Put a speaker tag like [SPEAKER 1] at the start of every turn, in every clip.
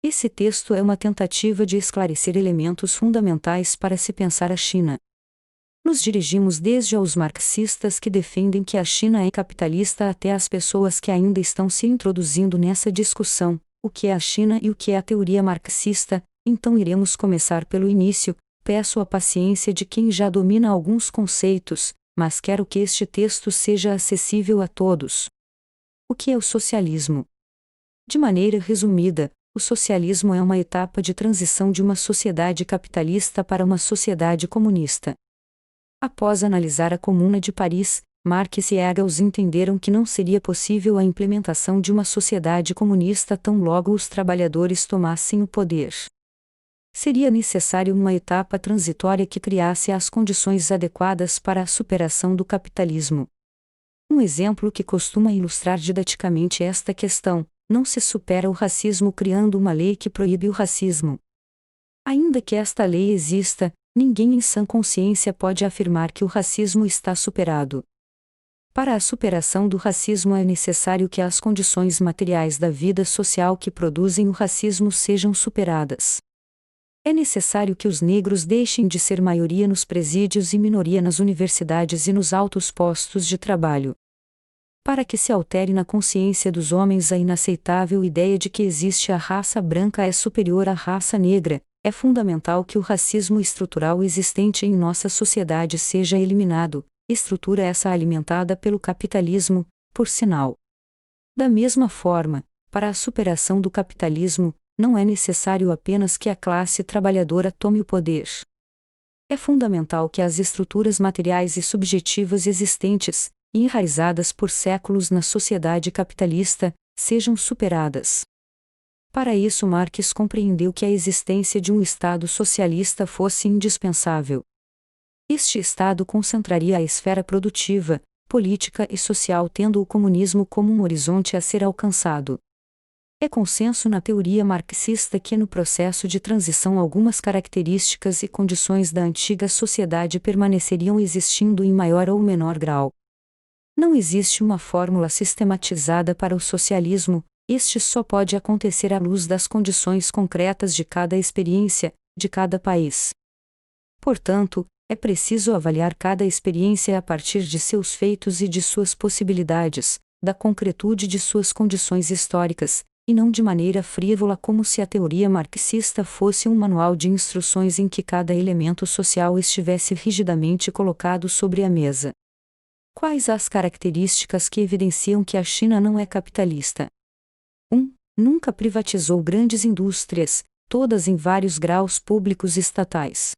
[SPEAKER 1] Esse texto é uma tentativa de esclarecer elementos fundamentais para se pensar a China. Nos dirigimos desde aos marxistas que defendem que a China é capitalista até às pessoas que ainda estão se introduzindo nessa discussão, o que é a China e o que é a teoria marxista. Então iremos começar pelo início. Peço a paciência de quem já domina alguns conceitos, mas quero que este texto seja acessível a todos. O que é o socialismo? De maneira resumida, o socialismo é uma etapa de transição de uma sociedade capitalista para uma sociedade comunista. Após analisar a Comuna de Paris, Marx e Engels entenderam que não seria possível a implementação de uma sociedade comunista tão logo os trabalhadores tomassem o poder. Seria necessário uma etapa transitória que criasse as condições adequadas para a superação do capitalismo. Um exemplo que costuma ilustrar didaticamente esta questão: não se supera o racismo criando uma lei que proíbe o racismo. Ainda que esta lei exista, ninguém em sã consciência pode afirmar que o racismo está superado. Para a superação do racismo é necessário que as condições materiais da vida social que produzem o racismo sejam superadas. É necessário que os negros deixem de ser maioria nos presídios e minoria nas universidades e nos altos postos de trabalho. Para que se altere na consciência dos homens a inaceitável ideia de que existe a raça branca é superior à raça negra, é fundamental que o racismo estrutural existente em nossa sociedade seja eliminado, estrutura essa alimentada pelo capitalismo, por sinal. Da mesma forma, para a superação do capitalismo, não é necessário apenas que a classe trabalhadora tome o poder. É fundamental que as estruturas materiais e subjetivas existentes, enraizadas por séculos na sociedade capitalista, sejam superadas. Para isso Marx compreendeu que a existência de um Estado socialista fosse indispensável. Este Estado concentraria a esfera produtiva, política e social tendo o comunismo como um horizonte a ser alcançado. É consenso na teoria marxista que no processo de transição algumas características e condições da antiga sociedade permaneceriam existindo em maior ou menor grau. Não existe uma fórmula sistematizada para o socialismo, este só pode acontecer à luz das condições concretas de cada experiência, de cada país. Portanto, é preciso avaliar cada experiência a partir de seus feitos e de suas possibilidades, da concretude de suas condições históricas, e não de maneira frívola como se a teoria marxista fosse um manual de instruções em que cada elemento social estivesse rigidamente colocado sobre a mesa. Quais as características que evidenciam que a China não é capitalista? 1. Nunca privatizou grandes indústrias, todas em vários graus públicos e estatais.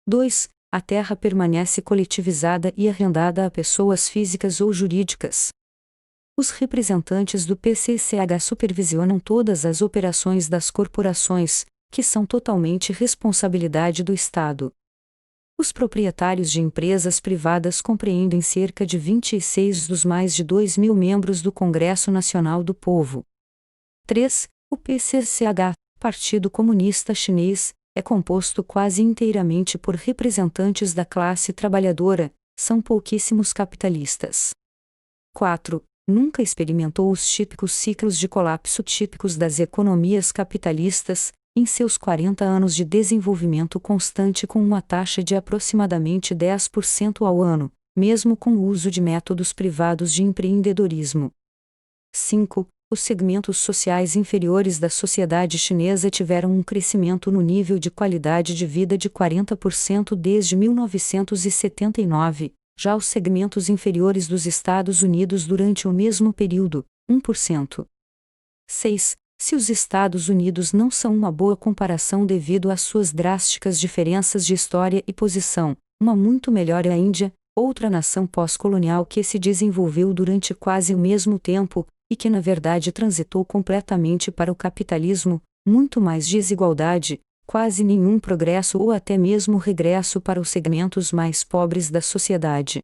[SPEAKER 1] 2. A terra permanece coletivizada e arrendada a pessoas físicas ou jurídicas. Os representantes do PCCH supervisionam todas as operações das corporações, que são totalmente responsabilidade do Estado. Os proprietários de empresas privadas compreendem cerca de 26 dos mais de 2.000 membros do Congresso Nacional do Povo. 3. O PCCH, Partido Comunista Chinês, é composto quase inteiramente por representantes da classe trabalhadora, são pouquíssimos capitalistas. 4. Nunca experimentou os típicos ciclos de colapso típicos das economias capitalistas, em seus 40 anos de desenvolvimento constante com uma taxa de aproximadamente 10% ao ano, mesmo com o uso de métodos privados de empreendedorismo. 5. Os segmentos sociais inferiores da sociedade chinesa tiveram um crescimento no nível de qualidade de vida de 40% desde 1979, já os segmentos inferiores dos Estados Unidos durante o mesmo período, 1%. 6. Se os Estados Unidos não são uma boa comparação devido às suas drásticas diferenças de história e posição, uma muito melhor é a Índia, outra nação pós-colonial que se desenvolveu durante quase o mesmo tempo, e que na verdade transitou completamente para o capitalismo, muito mais desigualdade, quase nenhum progresso ou até mesmo regresso para os segmentos mais pobres da sociedade.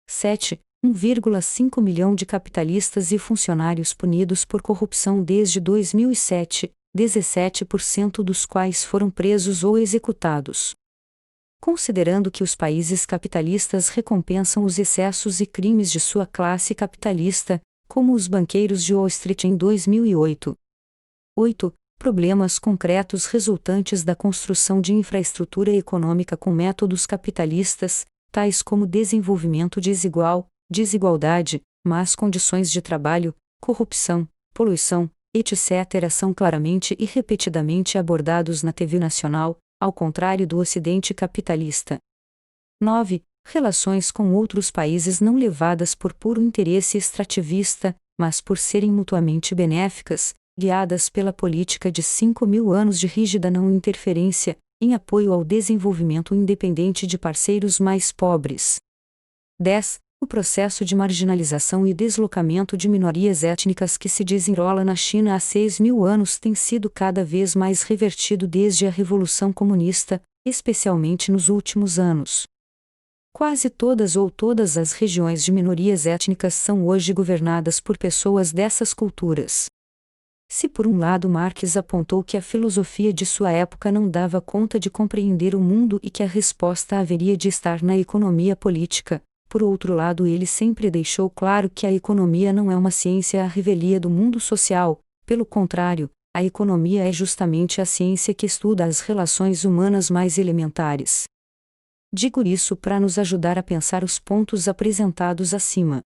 [SPEAKER 1] 7. 1,5 milhão de capitalistas e funcionários punidos por corrupção desde 2007, 17% dos quais foram presos ou executados. Considerando que os países capitalistas recompensam os excessos e crimes de sua classe capitalista, como os banqueiros de Wall Street em 2008. 8. problemas concretos resultantes da construção de infraestrutura econômica com métodos capitalistas, tais como desenvolvimento desigual, desigualdade, más condições de trabalho, corrupção, poluição, etc., são claramente e repetidamente abordados na TV nacional, ao contrário do Ocidente capitalista. 9. Relações com outros países não levadas por puro interesse extrativista, mas por serem mutuamente benéficas, guiadas pela política de 5.000 anos de rígida não interferência, em apoio ao desenvolvimento independente de parceiros mais pobres. 10. O processo de marginalização e deslocamento de minorias étnicas que se desenrola na China há 6.000 anos tem sido cada vez mais revertido desde a Revolução Comunista, especialmente nos últimos anos. Quase todas ou todas as regiões de minorias étnicas são hoje governadas por pessoas dessas culturas. Se por um lado Marx apontou que a filosofia de sua época não dava conta de compreender o mundo e que a resposta haveria de estar na economia política, por outro lado ele sempre deixou claro que a economia não é uma ciência à revelia do mundo social, pelo contrário, a economia é justamente a ciência que estuda as relações humanas mais elementares. Digo isso para nos ajudar a pensar os pontos apresentados acima.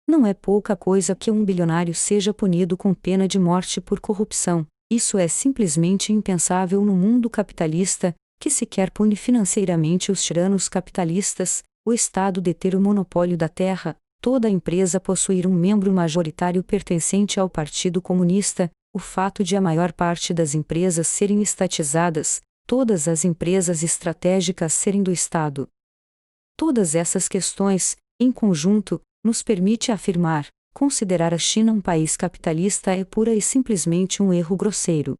[SPEAKER 1] Não é pouca coisa que um bilionário seja punido com pena de morte por corrupção, isso é simplesmente impensável no mundo capitalista, que sequer pune financeiramente os tiranos capitalistas, o Estado deter o monopólio da terra, toda empresa possuir um membro majoritário pertencente ao Partido Comunista, o fato de a maior parte das empresas serem estatizadas, todas as empresas estratégicas serem do Estado. Todas essas questões, em conjunto, nos permite afirmar, considerar a China um país capitalista é pura e simplesmente um erro grosseiro.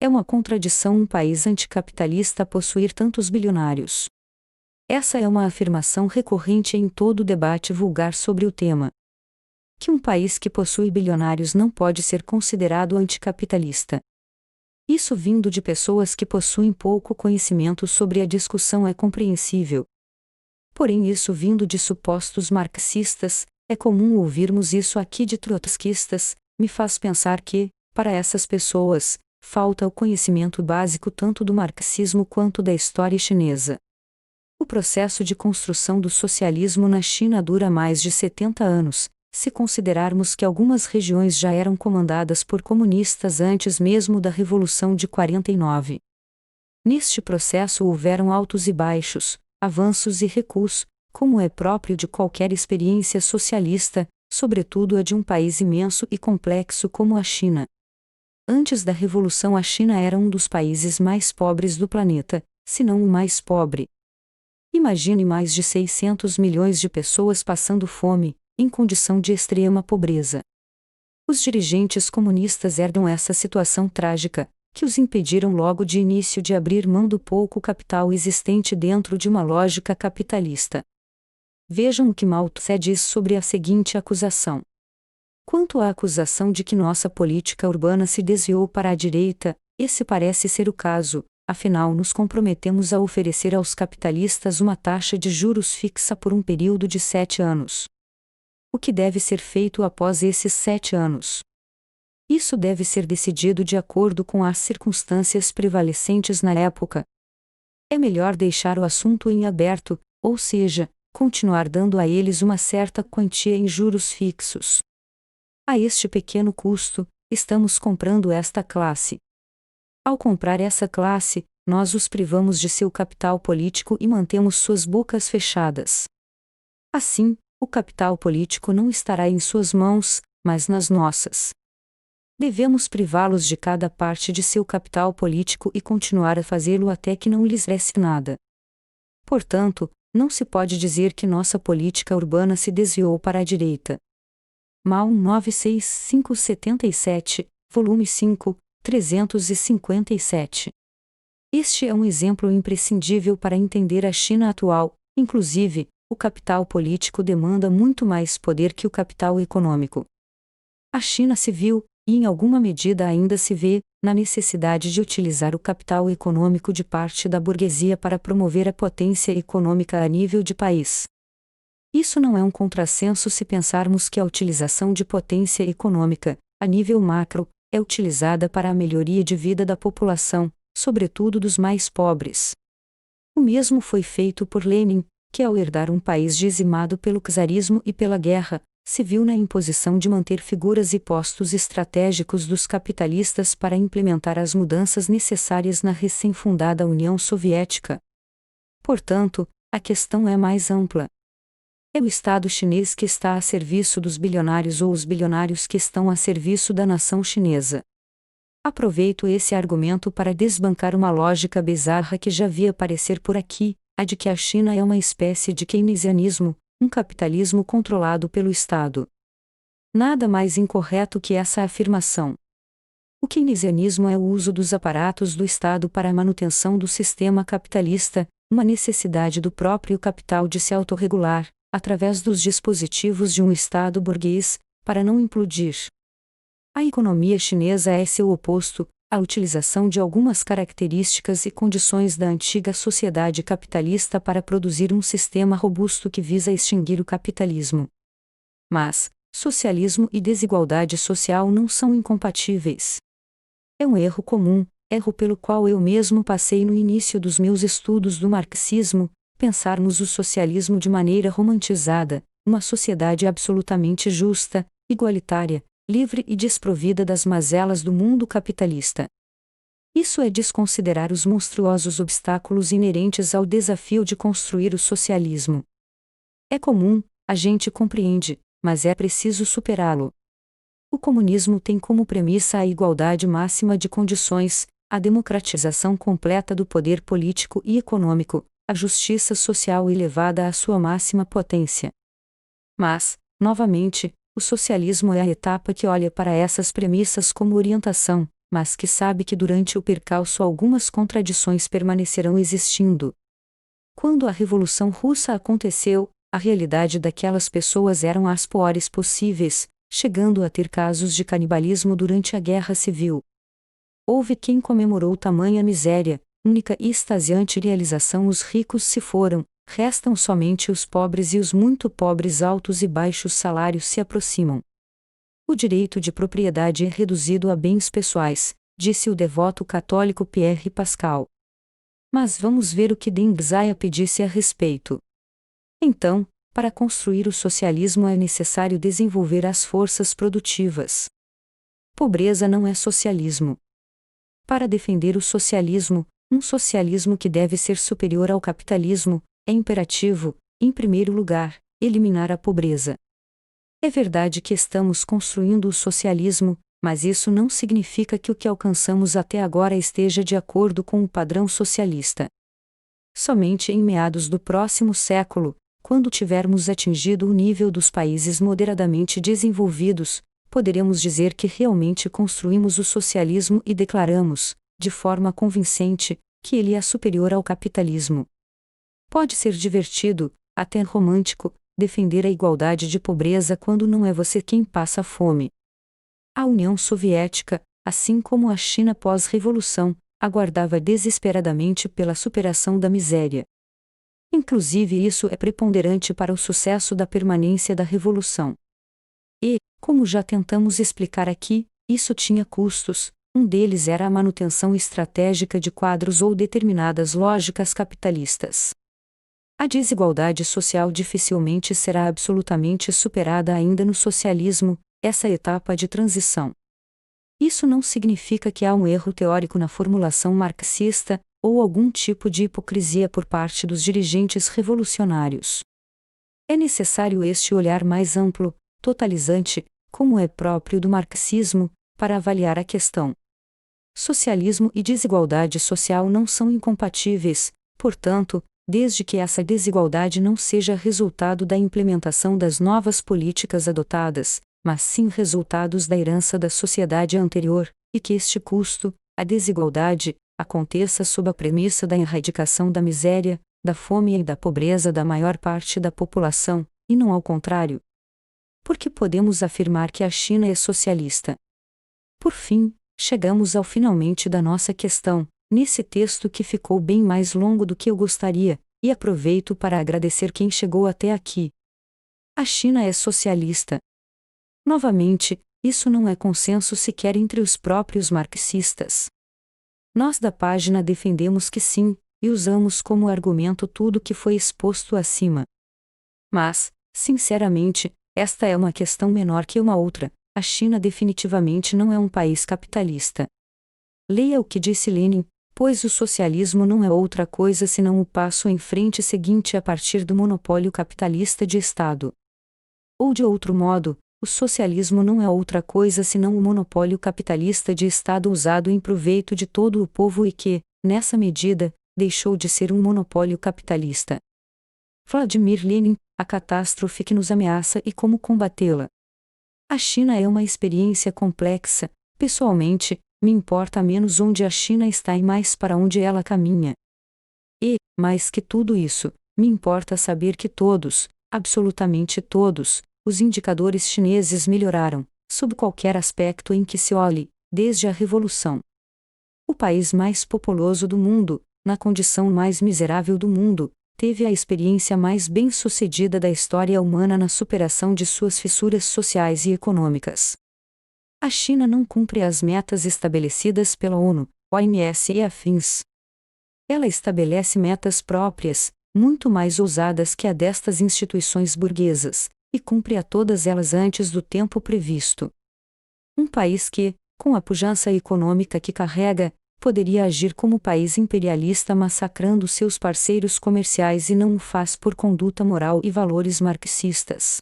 [SPEAKER 1] É uma contradição um país anticapitalista possuir tantos bilionários. Essa é uma afirmação recorrente em todo o debate vulgar sobre o tema. Que um país que possui bilionários não pode ser considerado anticapitalista. Isso vindo de pessoas que possuem pouco conhecimento sobre a discussão é compreensível. Porém isso vindo de supostos marxistas, é comum ouvirmos isso aqui de trotskistas, me faz pensar que, para essas pessoas, falta o conhecimento básico tanto do marxismo quanto da história chinesa. O processo de construção do socialismo na China dura mais de 70 anos, se considerarmos que algumas regiões já eram comandadas por comunistas antes mesmo da Revolução de 49. Neste processo houveram altos e baixos, avanços e recuos, como é próprio de qualquer experiência socialista, sobretudo a de um país imenso e complexo como a China. Antes da Revolução a China era um dos países mais pobres do planeta, se não o mais pobre. Imagine mais de 600 milhões de pessoas passando fome, em condição de extrema pobreza. Os dirigentes comunistas herdam essa situação trágica, que os impediram logo de início de abrir mão do pouco capital existente dentro de uma lógica capitalista. Vejam o que Mao Tse diz sobre a seguinte acusação. Quanto à acusação de que nossa política urbana se desviou para a direita, esse parece ser o caso. Afinal nos comprometemos a oferecer aos capitalistas uma taxa de juros fixa por um período de 7 anos. O que deve ser feito após esses 7 anos? Isso deve ser decidido de acordo com as circunstâncias prevalecentes na época. É melhor deixar o assunto em aberto, ou seja, continuar dando a eles uma certa quantia em juros fixos. A este pequeno custo, estamos comprando esta classe. Ao comprar essa classe, nós os privamos de seu capital político e mantemos suas bocas fechadas. Assim, o capital político não estará em suas mãos, mas nas nossas. Devemos privá-los de cada parte de seu capital político e continuar a fazê-lo até que não lhes reste nada. Portanto, não se pode dizer que nossa política urbana se desviou para a direita. Mao 96577, volume 5, 357. Este é um exemplo imprescindível para entender a China atual, inclusive, o capital político demanda muito mais poder que o capital econômico. A China se viu, e em alguma medida ainda se vê, na necessidade de utilizar o capital econômico de parte da burguesia para promover a potência econômica a nível de país. Isso não é um contrassenso se pensarmos que a utilização de potência econômica, a nível macro, é utilizada para a melhoria de vida da população, sobretudo dos mais pobres. O mesmo foi feito por Lenin, que ao herdar um país dizimado pelo czarismo e pela guerra, se viu na imposição de manter figuras e postos estratégicos dos capitalistas para implementar as mudanças necessárias na recém-fundada União Soviética. Portanto, a questão é mais ampla. É o Estado chinês que está a serviço dos bilionários ou os bilionários que estão a serviço da nação chinesa? Aproveito esse argumento para desbancar uma lógica bizarra que já vi aparecer por aqui, a de que a China é uma espécie de keynesianismo, um capitalismo controlado pelo Estado. Nada mais incorreto que essa afirmação. O keynesianismo é o uso dos aparatos do Estado para a manutenção do sistema capitalista, uma necessidade do próprio capital de se autorregular, através dos dispositivos de um Estado burguês, para não implodir. A economia chinesa é seu oposto, a utilização de algumas características e condições da antiga sociedade capitalista para produzir um sistema robusto que visa extinguir o capitalismo. Mas, socialismo e desigualdade social não são incompatíveis. É um erro comum, erro pelo qual eu mesmo passei no início dos meus estudos do marxismo, pensarmos o socialismo de maneira romantizada, uma sociedade absolutamente justa, igualitária, livre e desprovida das mazelas do mundo capitalista. Isso é desconsiderar os monstruosos obstáculos inerentes ao desafio de construir o socialismo. É comum, a gente compreende, mas é preciso superá-lo. O comunismo tem como premissa a igualdade máxima de condições, a democratização completa do poder político e econômico, a justiça social elevada à sua máxima potência. Mas, novamente, o socialismo é a etapa que olha para essas premissas como orientação, mas que sabe que durante o percalço algumas contradições permanecerão existindo. Quando a Revolução Russa aconteceu, a realidade daquelas pessoas eram as piores possíveis, chegando a ter casos de canibalismo durante a Guerra Civil. Houve quem comemorou tamanha miséria, única e extasiante realização: os ricos se foram, restam somente os pobres e os muito pobres. Altos e baixos salários se aproximam. O direito de propriedade é reduzido a bens pessoais, disse o devoto católico Pierre Pascal. Mas vamos ver o que Deng Xiaoping disse a respeito. Então, para construir o socialismo é necessário desenvolver as forças produtivas. Pobreza não é socialismo. Para defender o socialismo, um socialismo que deve ser superior ao capitalismo, é imperativo, em primeiro lugar, eliminar a pobreza. É verdade que estamos construindo o socialismo, mas isso não significa que o que alcançamos até agora esteja de acordo com o padrão socialista. Somente em meados do próximo século, quando tivermos atingido o nível dos países moderadamente desenvolvidos, poderemos dizer que realmente construímos o socialismo e declaramos, de forma convincente, que ele é superior ao capitalismo. Pode ser divertido, até romântico, defender a igualdade de pobreza quando não é você quem passa fome. A União Soviética, assim como a China pós-revolução, aguardava desesperadamente pela superação da miséria. Inclusive isso é preponderante para o sucesso da permanência da revolução. E, como já tentamos explicar aqui, isso tinha custos. Um deles era a manutenção estratégica de quadros ou determinadas lógicas capitalistas. A desigualdade social dificilmente será absolutamente superada ainda no socialismo, essa etapa de transição. Isso não significa que há um erro teórico na formulação marxista, ou algum tipo de hipocrisia por parte dos dirigentes revolucionários. É necessário este olhar mais amplo, totalizante, como é próprio do marxismo, para avaliar a questão. Socialismo e desigualdade social não são incompatíveis, portanto, desde que essa desigualdade não seja resultado da implementação das novas políticas adotadas, mas sim resultados da herança da sociedade anterior, e que este custo, a desigualdade, aconteça sob a premissa da erradicação da miséria, da fome e da pobreza da maior parte da população, e não ao contrário. Porque podemos afirmar que a China é socialista. Por fim, chegamos ao finalmente da nossa questão, nesse texto que ficou bem mais longo do que eu gostaria, e aproveito para agradecer quem chegou até aqui. A China é socialista. Novamente, Isso não é consenso sequer entre os próprios marxistas. Nós da página defendemos que sim, e usamos como argumento tudo que foi exposto acima. Mas, sinceramente, esta é uma questão menor que uma outra. A China definitivamente não é um país capitalista. Leia o que disse Lenin, pois o socialismo não é outra coisa senão o passo em frente seguinte a partir do monopólio capitalista de Estado. Ou de outro modo, o socialismo não é outra coisa senão o monopólio capitalista de Estado usado em proveito de todo o povo e que, nessa medida, deixou de ser um monopólio capitalista. Vladimir Lenin, a catástrofe que nos ameaça e como combatê-la. A China é uma experiência complexa. Pessoalmente, me importa menos onde a China está e mais para onde ela caminha. E, mais que tudo isso, me importa saber que todos, absolutamente todos, os indicadores chineses melhoraram, sob qualquer aspecto em que se olhe, desde a Revolução. O país mais populoso do mundo, na condição mais miserável do mundo, teve a experiência mais bem-sucedida da história humana na superação de suas fissuras sociais e econômicas. A China não cumpre as metas estabelecidas pela ONU, OMS e afins. Ela estabelece metas próprias, muito mais ousadas que a destas instituições burguesas, e cumpre a todas elas antes do tempo previsto. Um país que, com a pujança econômica que carrega, poderia agir como país imperialista massacrando seus parceiros comerciais e não o faz por conduta moral e valores marxistas.